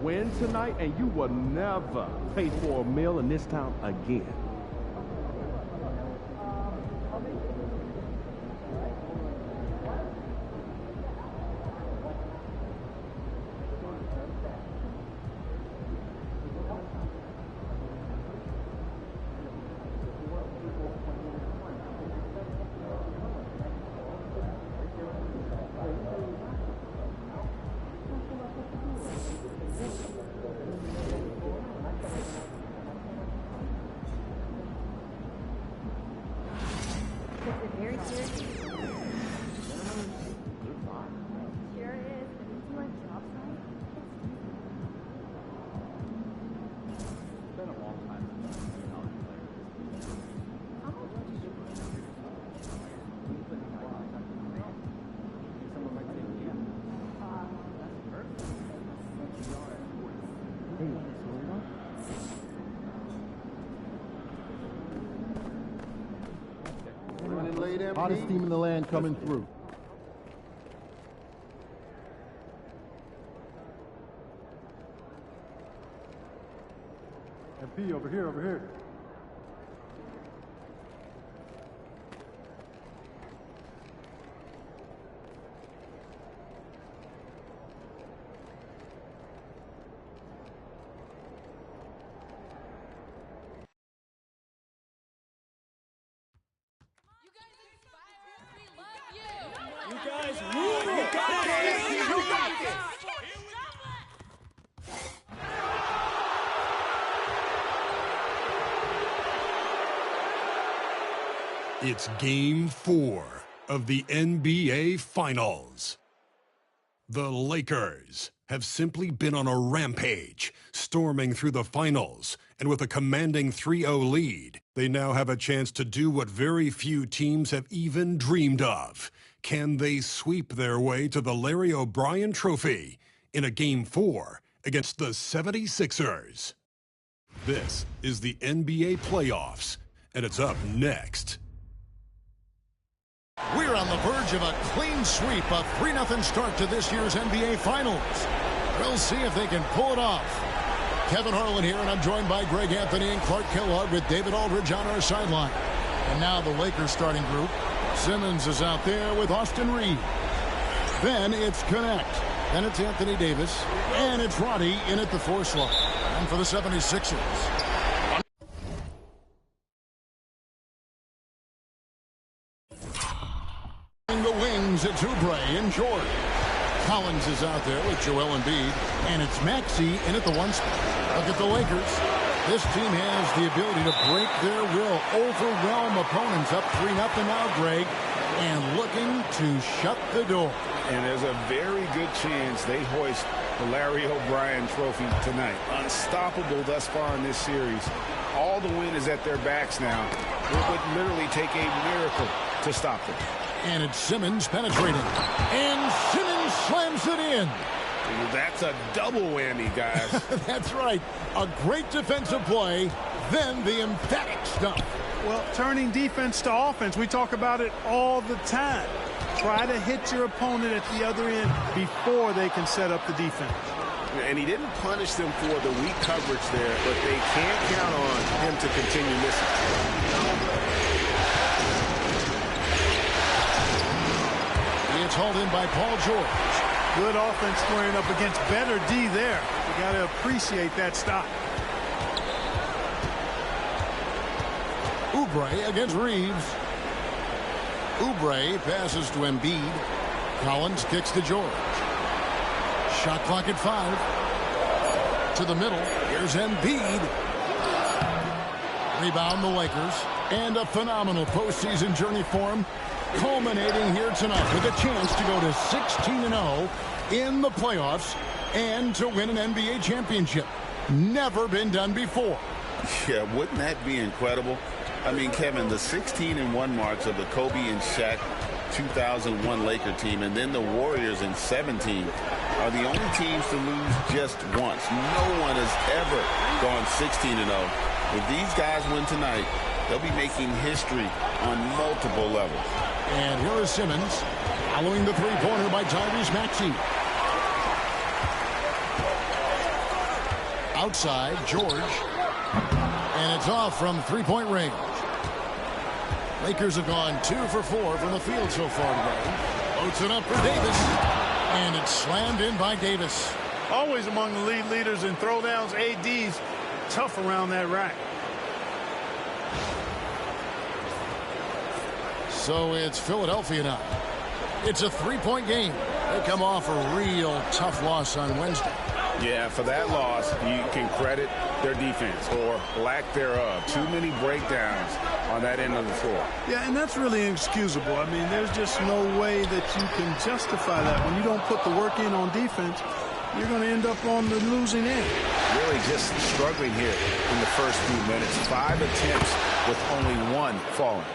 win tonight, and you will never pay for a meal in this town again. Hottest team in the land coming through. MP over here, over here. It's Game 4 of the NBA Finals. The Lakers have simply been on a rampage, storming through the finals, and with a commanding 3-0 lead, they now have a chance to do what very few teams have even dreamed of. Can they sweep their way to the Larry O'Brien Trophy in a Game 4 against the 76ers? This is the NBA playoffs, and it's up next. We're on the verge of a clean sweep, a 3-0 start to this year's NBA Finals. We'll see if they can pull it off. Kevin Harlan here, and I'm joined by Greg Anthony and Clark Kellogg with David Aldridge on our sideline. And now the Lakers starting group. Simmons is out there with Austin Reeves. Then it's Connect. Then it's Anthony Davis. And it's Roddy in at the 4 slot. And for the 76ers. The wings, it's Oubre and George. Collins is out there with Joel Embiid, and it's Maxey in at the 1 spot. Look at the Lakers. This team has the ability to break their will, overwhelm opponents up 3-0 now, Greg, and looking to shut the door. And there's a very good chance they hoist the Larry O'Brien Trophy tonight. Unstoppable thus far in this series. All the wind is at their backs now. It would literally take a miracle to stop them. And it's Simmons penetrating. And Simmons slams it in. That's a double whammy, guys. That's right. A great defensive play, then the emphatic stuff. Well, turning defense to offense, we talk about it all the time. Try to hit your opponent at the other end before they can set up the defense. And he didn't punish them for the weak coverage there, but they can't count on him to continue missing. It's hauled in by Paul George. Good offense squaring up against better D there. You got to appreciate that stop. Oubre against Reeves. Oubre passes to Embiid. Collins kicks to George. Shot clock at 5. To the middle. Here's Embiid. Rebound the Lakers. And a phenomenal postseason journey for him, culminating here tonight with a chance to go to 16-0 in the playoffs and to win an NBA championship. Never been done before. Yeah, wouldn't that be incredible? I mean, Kevin, the 16-1 marks of the Kobe and Shaq 2001 Laker team, and then the Warriors in 17 are the only teams to lose just once. No one has ever gone 16-0. If these guys win tonight, they'll be making history on multiple levels. And here is Simmons following the three-pointer by Tyrese Maxey. Outside, George. And it's off from three-point range. Lakers have gone 2 for 4 from the field so far today. Floats it up for Davis. And it's slammed in by Davis. Always among the league leaders in throwdowns. AD's tough around that rack. So it's Philadelphia now. It's a three-point game. They come off a real tough loss on Wednesday. Yeah, for that loss, you can credit their defense or lack thereof. Too many breakdowns on that end of the floor. Yeah, and that's really inexcusable. I mean, there's just no way that you can justify that. When you don't put the work in on defense, you're going to end up on the losing end. Really just struggling here in the first few minutes. 5 attempts with only 1 falling.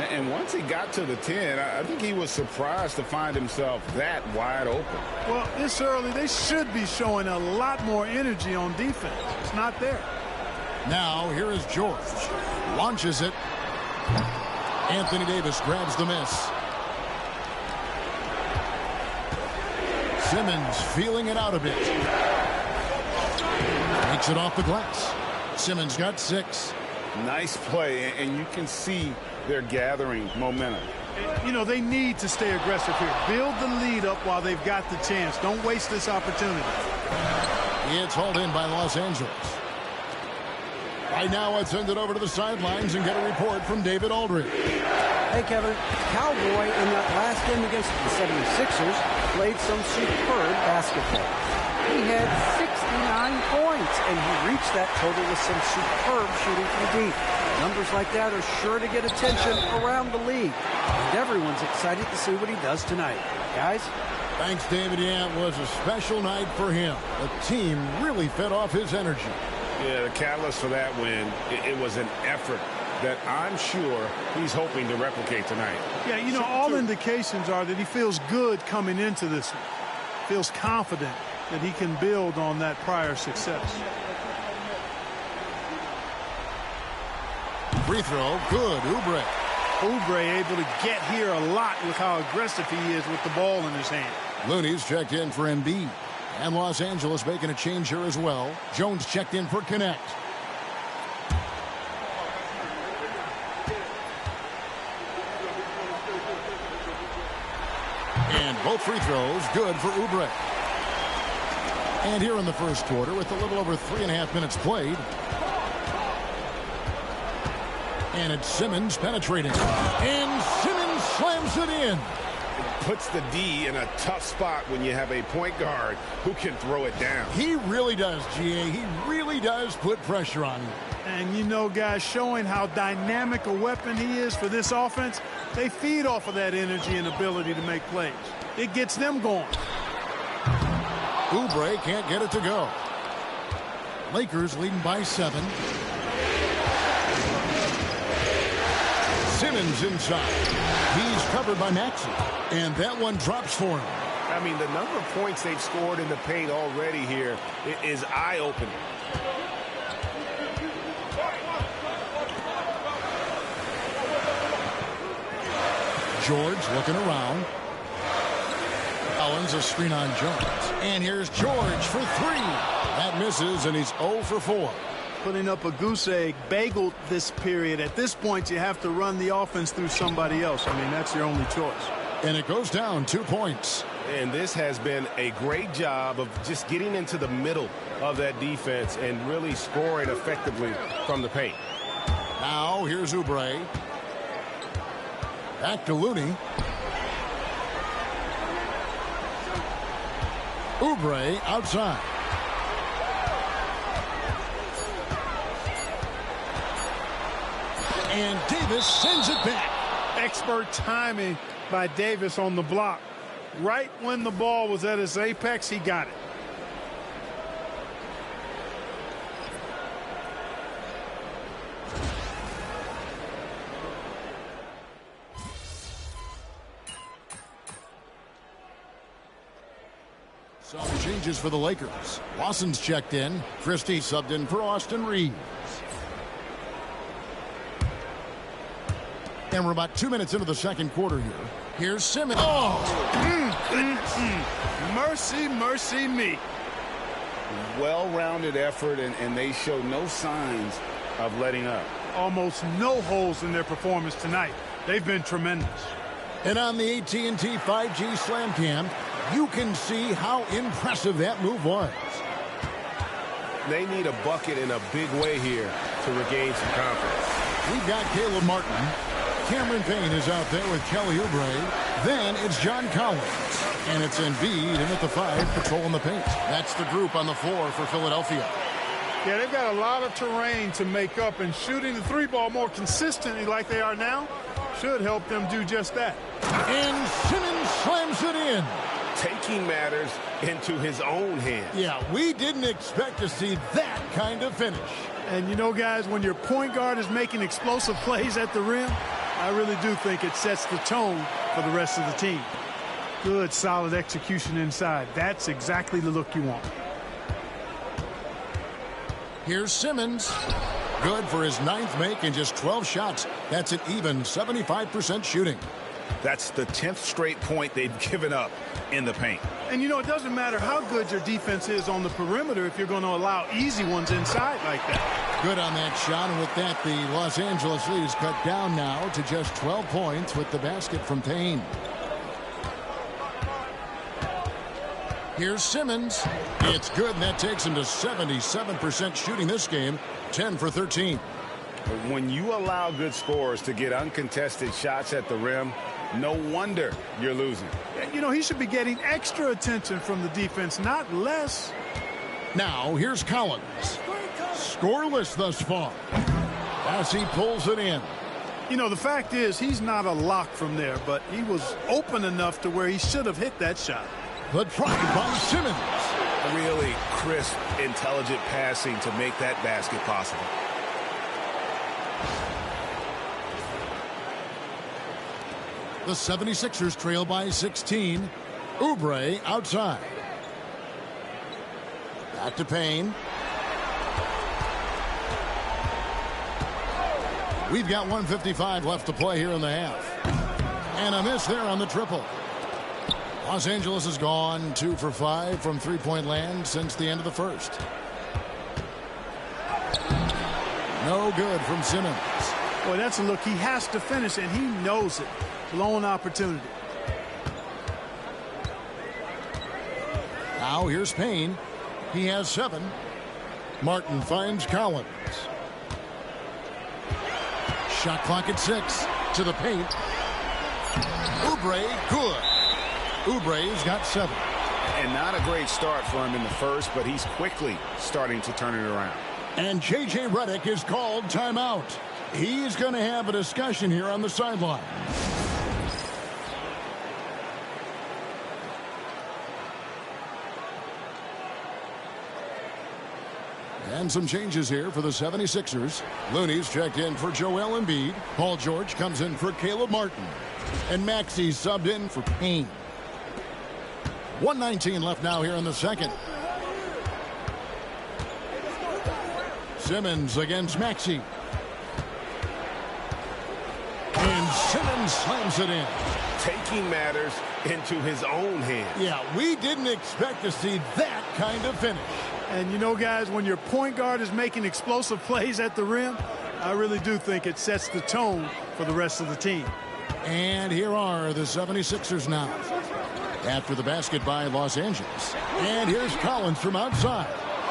And once he got to the 10, I think he was surprised to find himself that wide open. Well, this early, they should be showing a lot more energy on defense. It's not there. Now, here is George. Launches it. Anthony Davis grabs the miss. Simmons feeling it out a bit. Takes it off the glass. Simmons got 6. Nice play, and you can see they're gathering momentum. You know, they need to stay aggressive here. Build the lead up while they've got the chance. Don't waste this opportunity. It's hauled in by Los Angeles. Right now, let's send it over to the sidelines and get a report from David Aldridge. Hey, Kevin. Cowboy in that last game against the 76ers played some superb basketball. He had 69 points, and he reached that total with some superb shooting from deep. Numbers like that are sure to get attention around the league, and everyone's excited to see what he does tonight. Guys? Thanks, David. Yeah, it was a special night for him. The team really fed off his energy. Yeah, the catalyst for that win, it was an effort that I'm sure he's hoping to replicate tonight. Yeah, you know, all indications are that he feels good coming into this one. Feels confident that he can build on that prior success. Free throw, good. Oubre. Oubre able to get here a lot with how aggressive he is with the ball in his hand. Looney's checked in for Embiid. And Los Angeles making a change here as well. Jones checked in for Connect. And both free throws good for Oubre. And here in the first quarter with a little over 3.5 minutes played. And it's Simmons penetrating. And Simmons slams it in. Puts the D in a tough spot when you have a point guard who can throw it down. He really does, GA. He really does put pressure on him. And you know, guys, showing how dynamic a weapon he is for this offense, they feed off of that energy and ability to make plays. It gets them going. Oubre can't get it to go. Lakers leading by 7. Simmons inside. He's covered by Maxey. And that one drops for him. I mean, the number of points they've scored in the paint already here is eye-opening. George looking around. Collins a screen on Jones. And here's George for 3. That misses, and he's 0 for 4. Putting up a goose egg, bageled this period. At this point, you have to run the offense through somebody else. I mean, that's your only choice. And it goes down 2 points. And this has been a great job of just getting into the middle of that defense and really scoring effectively from the paint. Now here's Oubre. Back to Looney. Oubre outside. And Davis sends it back. Expert timing by Davis on the block. Right when the ball was at its apex, he got it. Some changes for the Lakers. Lawson's checked in. Christie subbed in for Austin Reeves. And we're about 2 minutes into the second quarter here. Here's Simmons. Oh! Mercy, mercy me. Well-rounded effort, and they show no signs of letting up. Almost no holes in their performance tonight. They've been tremendous. And on the AT&T 5G Slam Cam, you can see how impressive that move was. They need a bucket in a big way here to regain some confidence. We've got Caleb Martin. Cameron Payne is out there with Kelly Oubre. Then it's John Collins. And it's Embiid in at the 5, patrolling the paint. That's the group on the floor for Philadelphia. Yeah, they've got a lot of terrain to make up, and shooting the three ball more consistently like they are now should help them do just that. And Simmons slams it in. Taking matters into his own hands. Yeah, we didn't expect to see that kind of finish. And you know, guys, when your point guard is making explosive plays at the rim, I really do think it sets the tone for the rest of the team. Good, solid execution inside. That's exactly the look you want. Here's Simmons. Good for his 9th make in just 12 shots. That's an even 75% shooting. That's the 10th straight point they've given up in the paint. And, you know, it doesn't matter how good your defense is on the perimeter if you're going to allow easy ones inside like that. Good on that shot, and with that, the Los Angeles lead is cut down now to just 12 points with the basket from Payne. Here's Simmons. It's good, and that takes him to 77% shooting this game, 10 for 13. When you allow good scorers to get uncontested shots at the rim, no wonder you're losing. You know, he should be getting extra attention from the defense, not less. Now, here's Collins. Scoreless thus far as he pulls it in. You know, the fact is he's not a lock from there, but he was open enough to where he should have hit that shot. The try by Simmons. Really crisp, intelligent passing to make that basket possible. The 76ers trail by 16. Oubre outside. Back to Payne. We've got 1:55 left to play here in the half. And a miss there on the triple. Los Angeles has gone 2 for 5 from three-point land since the end of the first. No good from Simmons. Boy, that's a look he has to finish, and he knows it. Blown opportunity. Now here's Payne. He has 7. Martin finds Collins. Shot clock at 6. To the paint. Oubre, good. Oubre's got 7. And not a great start for him in the first, but he's quickly starting to turn it around. And J.J. Redick is called timeout. He's going to have a discussion here on the sideline. And some changes here for the 76ers. Looney's checked in for Joel Embiid. Paul George comes in for Caleb Martin. And Maxey's subbed in for Payne. 1:19 left now here in the second. Simmons against Maxey. And Simmons slams it in. Taking matters into his own hands. Yeah, we didn't expect to see that kind of finish. And you know, guys, when your point guard is making explosive plays at the rim, I really do think it sets the tone for the rest of the team. And here are the 76ers now. After the basket by Los Angeles. And here's Collins from outside.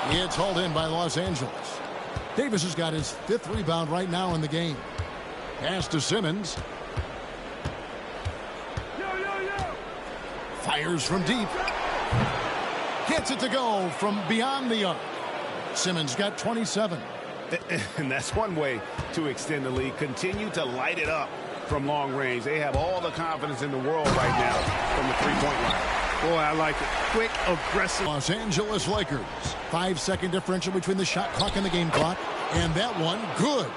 It's hauled in by Los Angeles. Davis has got his 5th rebound right now in the game. Pass to Simmons. Fires from deep. Gets it to go from beyond the arc. Simmons got 27. And that's one way to extend the lead. Continue to light it up from long range. They have all the confidence in the world right now from the three-point line. Boy, I like it. Quick, aggressive. Los Angeles Lakers. 5-second differential between the shot clock and the game clock. And that one, good.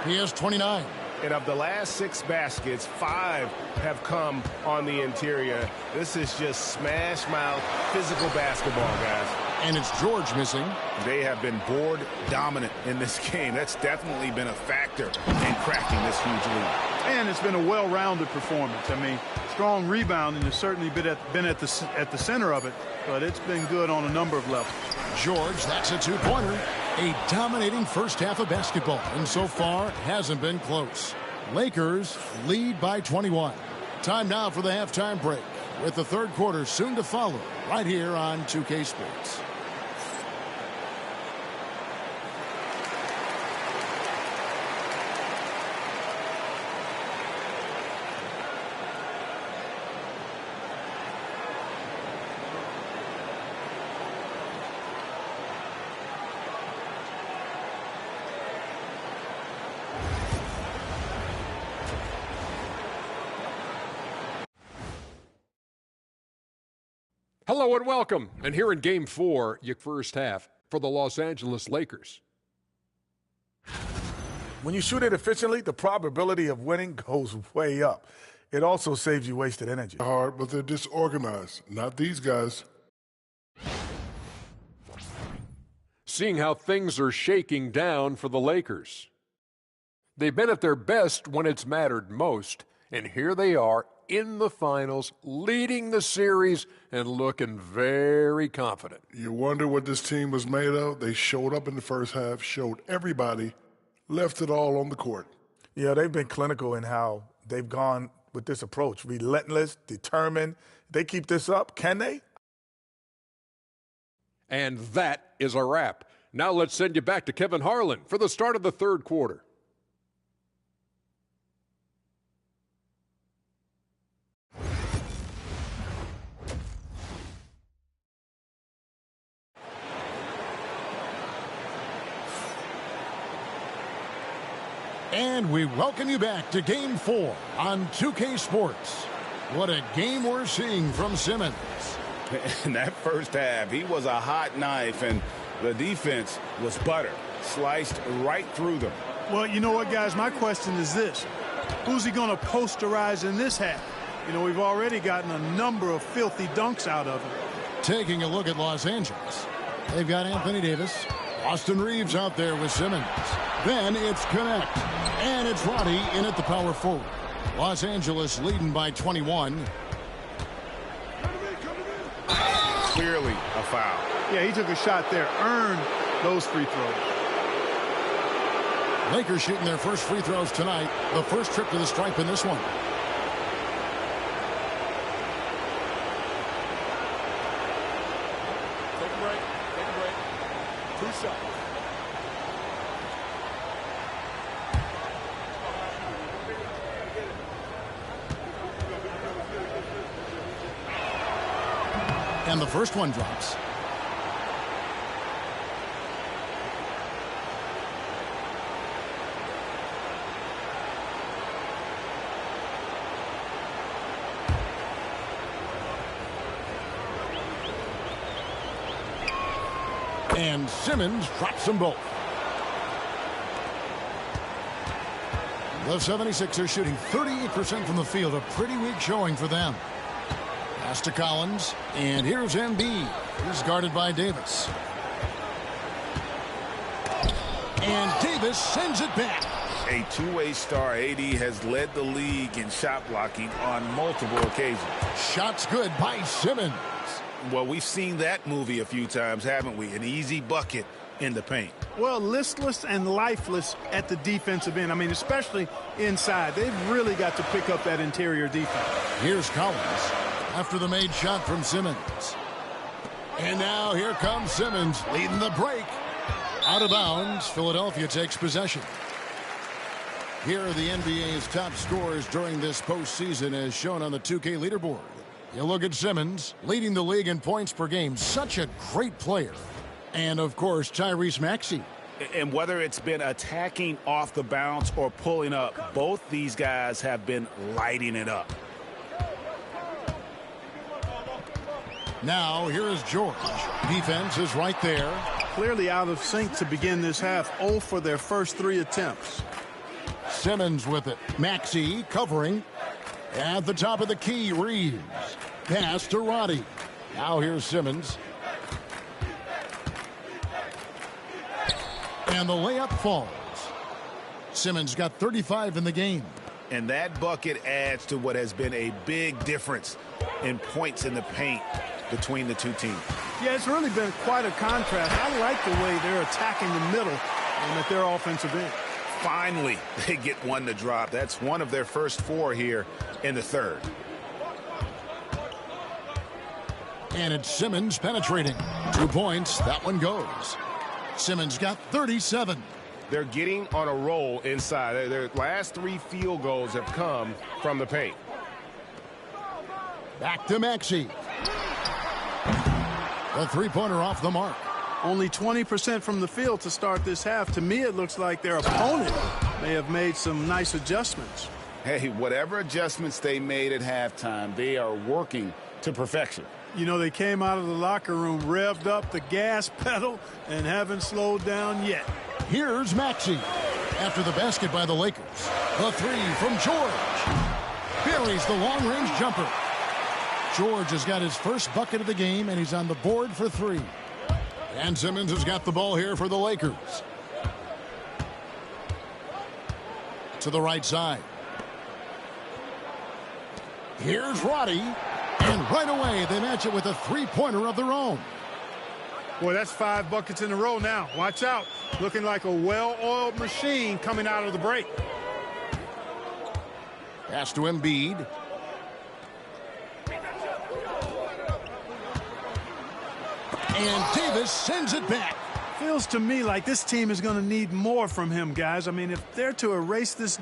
He has 29. And of the last 6 baskets, 5 have come on the interior. This is just smash mouth physical basketball, guys. And it's George missing. They have been board dominant in this game. That's definitely been a factor in cracking this huge lead. And it's been a well-rounded performance. I mean, strong rebounding has certainly been at the center of it, but it's been good on a number of levels. George, that's a two-pointer. A dominating first half of basketball, and so far hasn't been close. Lakers lead by 21. Time now for the halftime break, with the third quarter soon to follow, right here on 2K Sports. Hello and welcome. And here in Game 4, your first half for the Los Angeles Lakers. When you shoot it efficiently, the probability of winning goes way up. It also saves you wasted energy. Hard, but they're disorganized. Not these guys. Seeing how things are shaking down for the Lakers. They've been at their best when it's mattered most, and here they are in the finals, leading the series and looking very confident. You wonder what this team was made of? They showed up in the first half, showed everybody, left it all on the court. Yeah, they've been clinical in how they've gone with this approach. Relentless, determined. They keep this up, can they? And that is a wrap. Now let's send you back to Kevin Harlan for the start of the third quarter. And we welcome you back to Game 4 on 2K Sports. What a game we're seeing from Simmons. In that first half, he was a hot knife, and the defense was butter. Sliced right through them. Well, you know what, guys? My question is this. Who's he going to posterize in this half? You know, we've already gotten a number of filthy dunks out of him. Taking a look at Los Angeles. They've got Anthony Davis. Austin Reeves out there with Simmons. Then it's Connect. And it's Roddy in at the power forward. Los Angeles leading by 21. Clearly a foul. Yeah, he took a shot there. Earned those free throws. Lakers shooting their first free throws tonight. The first trip to the stripe in this one. Take a break. Take a break. 2 shots. And the first one drops. And Simmons drops them both. The 76ers shooting 38% from the field. A pretty weak showing for them. Pass to Collins, and here's Embiid. He's guarded by Davis. And Davis sends it back. A two-way star, AD has led the league in shot blocking on multiple occasions. Shots good by Simmons. Well, we've seen that movie a few times, haven't we? An easy bucket in the paint. Well, listless and lifeless at the defensive end. I mean, especially inside. They've really got to pick up that interior defense. Here's Collins after the made shot from Simmons. And now here comes Simmons leading the break. Out of bounds, Philadelphia takes possession. Here are the NBA's top scorers during this postseason as shown on the 2K leaderboard. You look at Simmons, leading the league in points per game. Such a great player. And, of course, Tyrese Maxey. And whether it's been attacking off the bounce or pulling up, both these guys have been lighting it up. Now, here is George. Defense is right there. Clearly out of sync to begin this half. 0 for their first 3 attempts. Simmons with it. Maxey covering. At the top of the key, Reeves. Pass to Roddy. Now here's Simmons. And the layup falls. Simmons got 35 in the game. And that bucket adds to what has been a big difference in points in the paint between the two teams. Yeah, it's really been quite a contrast. I like the way they're attacking the middle and at their offensive end. Finally, they get one to drop. That's one of their first 4 here in the third. And it's Simmons penetrating. 2 points. That one goes. Simmons got 37. They're getting on a roll inside. Their last 3 field goals have come from the paint. Back to Maxey. The three-pointer off the mark. Only 20% from the field to start this half. To me, it looks like their opponent may have made some nice adjustments. Hey, whatever adjustments they made at halftime, they are working to perfection. You know, they came out of the locker room, revved up the gas pedal, and haven't slowed down yet. Here's Maxey. After the basket by the Lakers. The 3 from George. Buries the long-range jumper. George has got his first bucket of the game, and he's on the board for 3. And Simmons has got the ball here for the Lakers. To the right side. Here's Roddy. And right away, they match it with a three-pointer of their own. Boy, that's 5 buckets in a row now. Watch out. Looking like a well-oiled machine coming out of the break. Pass to Embiid. And Davis sends it back. Feels to me like this team is going to need more from him, guys. I mean, if they're to erase this